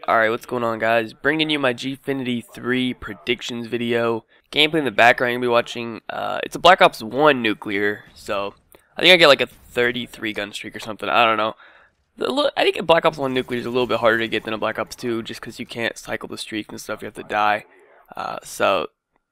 Alright, what's going on, guys? Bringing you my Gfinity 3 predictions video. Gameplay in the background you'll be watching, it's a Black Ops 1 nuclear, so I think I get like a 33 gun streak or something, I don't know. I think a Black Ops 1 nuclear is a little bit harder to get than a Black Ops 2, just because you can't cycle the streaks and stuff, you have to die. So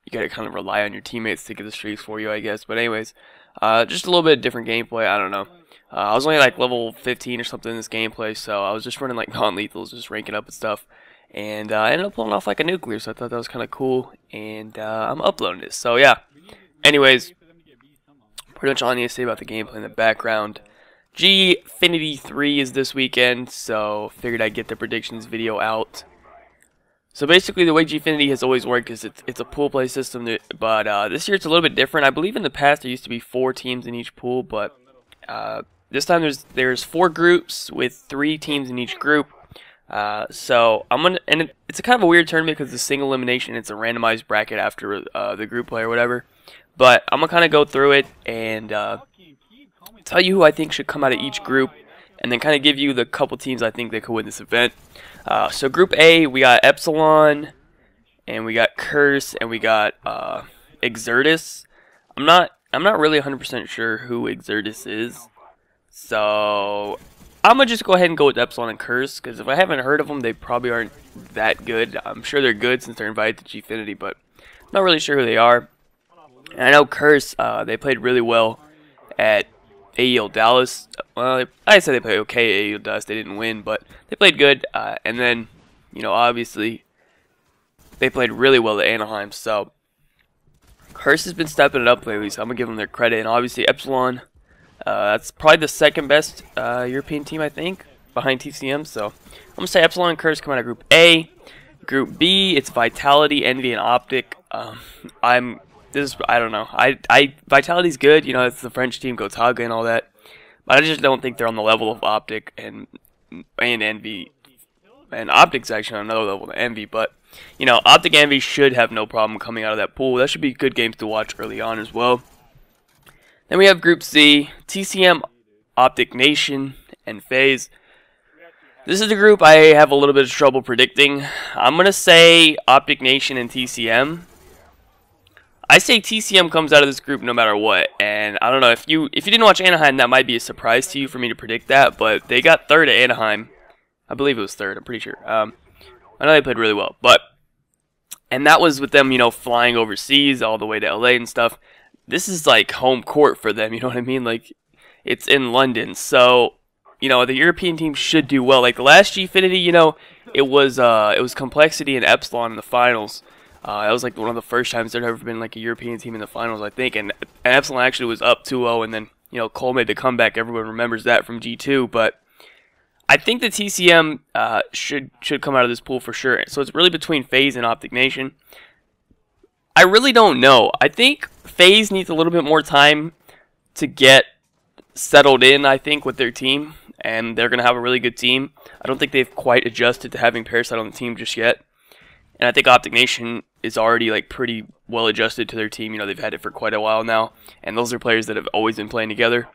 you gotta kind of rely on your teammates to get the streaks for you, I guess. But anyways, just a little bit of different gameplay, I don't know. I was only like level 15 or something in this gameplay, so I was just running like non-lethals, just ranking up and stuff. And I ended up pulling off like a nuclear, so I thought that was kind of cool. And I'm uploading this, so yeah. Anyways, pretty much all I need to say about the gameplay in the background. Gfinity 3 is this weekend, so figured I'd get the predictions video out. So basically the way Gfinity has always worked is it's a pool play system, but this year it's a little bit different. I believe in the past there used to be 4 teams in each pool, but this time there's 4 groups with 3 teams in each group. So it's a kind of a weird tournament because it's a single elimination. It's a randomized bracket after the group play or whatever. But I'm gonna kind of go through it and tell you who I think should come out of each group, and then kind of give you the couple teams I think that could win this event. So Group A, we got Epsilon, and we got Curse, and we got Exertus. I'm not really 100% sure who Exertus is, so I'm gonna just go ahead and go with Epsilon and Curse, because if I haven't heard of them, they probably aren't that good. I'm sure they're good since they're invited to Gfinity, but I'm not really sure who they are. And I know Curse, they played really well at AEL Dallas. Well, I said they played okay at AEL Dallas. They didn't win, but they played good. And then, you know, obviously, they played really well at Anaheim. So, Curse has been stepping it up lately, so I'm going to give them their credit. And obviously, Epsilon, that's probably the second best European team, I think, behind TCM. So, I'm going to say Epsilon and Curse come out of Group A. Group B, it's Vitality, Envy, and Optic. I don't know. Vitality's good, you know, it's the French team, Gotaga and all that. But I just don't think they're on the level of Optic and Envy. And Optic's actually on another level than Envy, but you know, Optic and Envy should have no problem coming out of that pool. That should be good games to watch early on as well. Then we have Group C, TCM, Optic Nation, and FaZe. This is the group I have a little bit of trouble predicting. I'm gonna say Optic Nation and TCM. I say TCM comes out of this group no matter what, and I don't know, if you didn't watch Anaheim, that might be a surprise to you for me to predict that, but they got 3rd at Anaheim. I believe it was 3rd, I'm pretty sure. I know they played really well, and that was with them, you know, flying overseas all the way to LA and stuff. This is like home court for them, you know what I mean? Like, it's in London, so, you know, the European team should do well. Like the last Gfinity, you know, it was Complexity and Epsilon in the finals. That was like one of the first times there'd ever been like a European team in the finals, I think, and Epsilon actually was up 2-0, and then, you know, Cole made the comeback. Everyone remembers that from G2, but I think the TCM should come out of this pool for sure. So it's really between FaZe and Optic Nation. I really don't know. I think FaZe needs a little bit more time to get settled in, I think, with their team, and they're going to have a really good team. I don't think they've quite adjusted to having Parasite on the team just yet. And I think Optic Nation is already like pretty well adjusted to their team. You know, they've had it for quite a while now, and those are players that have always been playing together.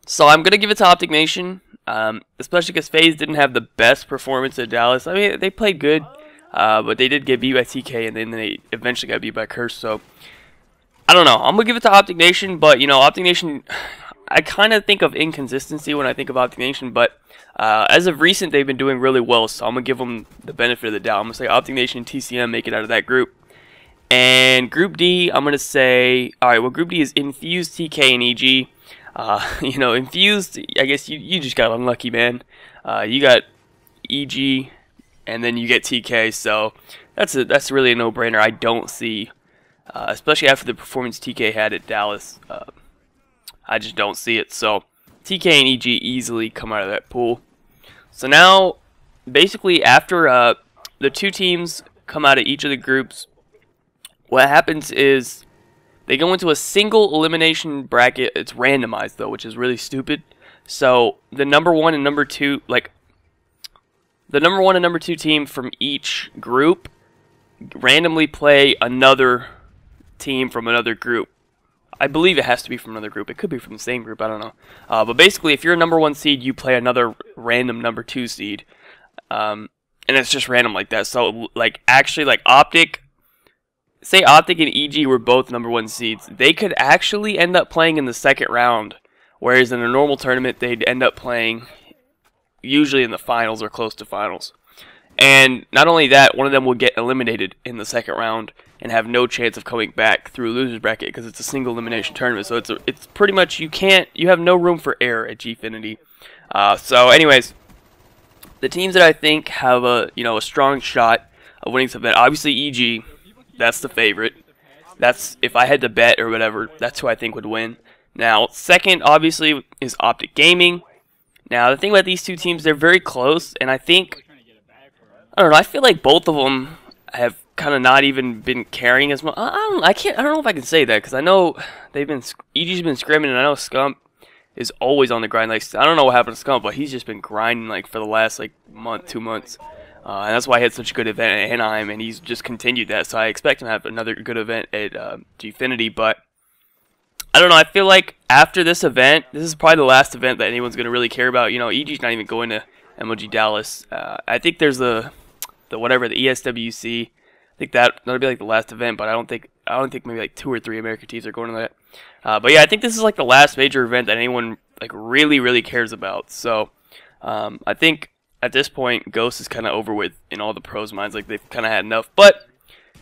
So I'm gonna give it to Optic Nation, especially because FaZe didn't have the best performance at Dallas. I mean, they played good, but they did get beat by TK, and then they eventually got beat by Curse. So I don't know. I'm gonna give it to Optic Nation, but you know, Optic Nation, I kind of think of inconsistency when I think of Optic Nation, but as of recent, they've been doing really well, so I'm going to give them the benefit of the doubt. I'm going to say Optic Nation and TCM make it out of that group. And Group D, I'm going to say, alright, well, Group D is Infused, TK, and EG. You know, Infused, I guess you just got unlucky, man. You got EG, and then you get TK, so that's really a no-brainer. I don't see, especially after the performance TK had at Dallas, I just don't see it. So TK and EG easily come out of that pool. So now, basically, after the 2 teams come out of each of the groups, what happens is they go into a single elimination bracket. It's randomized, though, which is really stupid. So the number 1 and number 2, like, the number 1 and number 2 team from each group randomly play another team from another group. I believe it has to be from another group. It could be from the same group. I don't know. But basically, if you're a number 1 seed, you play another random number 2 seed. And it's just random like that. So, like, actually, like, Optic, say Optic and EG were both number 1 seeds. They could actually end up playing in the second round. Whereas in a normal tournament, they'd end up playing usually in the finals or close to finals. And not only that, one of them will get eliminated in the second round and have no chance of coming back through loser's bracket because it's a single elimination tournament. So it's pretty much you have no room for error at Gfinity. So anyways, the teams that I think have a strong shot of winning this event, obviously EG, that's the favorite. That's, if I had to bet or whatever, that's who I think would win. Now, second obviously is Optic Gaming. Now the thing about these two teams, they're very close, and I think, I don't know, I feel like both of them have kind of not even been carrying as much. I don't know if I can say that, because I know EG's been scrimming, and I know Scump is always on the grind. Like, I don't know what happened to Scump, but he's just been grinding like for the last like month, 2 months, and that's why he had such a good event at Anaheim, and he's just continued that. So I expect him to have another good event at Gfinity. But I don't know. I feel like after this event, this is probably the last event that anyone's gonna really care about. EG's not even going to MLG Dallas. I think there's the ESWC. I think that'll be like the last event, but I don't think maybe like 2 or 3 American teams are going to that. But yeah, I think this is like the last major event that anyone like really cares about. So I think at this point, Ghost is kind of over with in all the pros' minds. Like, they've kind of had enough. But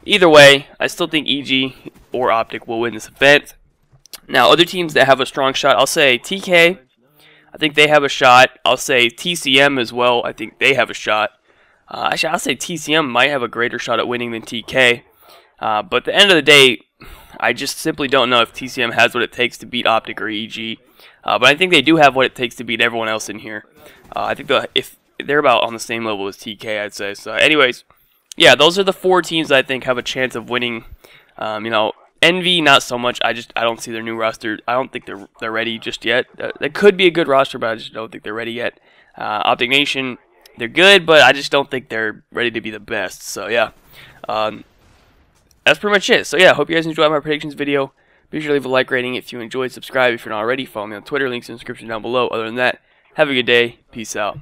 either way, I still think EG or Optic will win this event. Now, other teams that have a strong shot, I'll say TK. I think they have a shot. I'll say TCM as well. I think they have a shot. Actually, I'll say TCM might have a greater shot at winning than TK. But at the end of the day, I just simply don't know if TCM has what it takes to beat Optic or EG. But I think they do have what it takes to beat everyone else in here. I think if they're about on the same level as TK, I'd say. So anyways, yeah, those are the 4 teams that I think have a chance of winning. Envy, not so much. I don't see their new roster. I don't think they're ready just yet. That could be a good roster, but I just don't think they're ready yet. Optic Nation, they're good, but I just don't think they're ready to be the best. So yeah, that's pretty much it. So yeah, hope you guys enjoyed my predictions video. Be sure to leave a like rating if you enjoyed. Subscribe if you're not already. Follow me on Twitter. Links in the description down below. Other than that, have a good day. Peace out.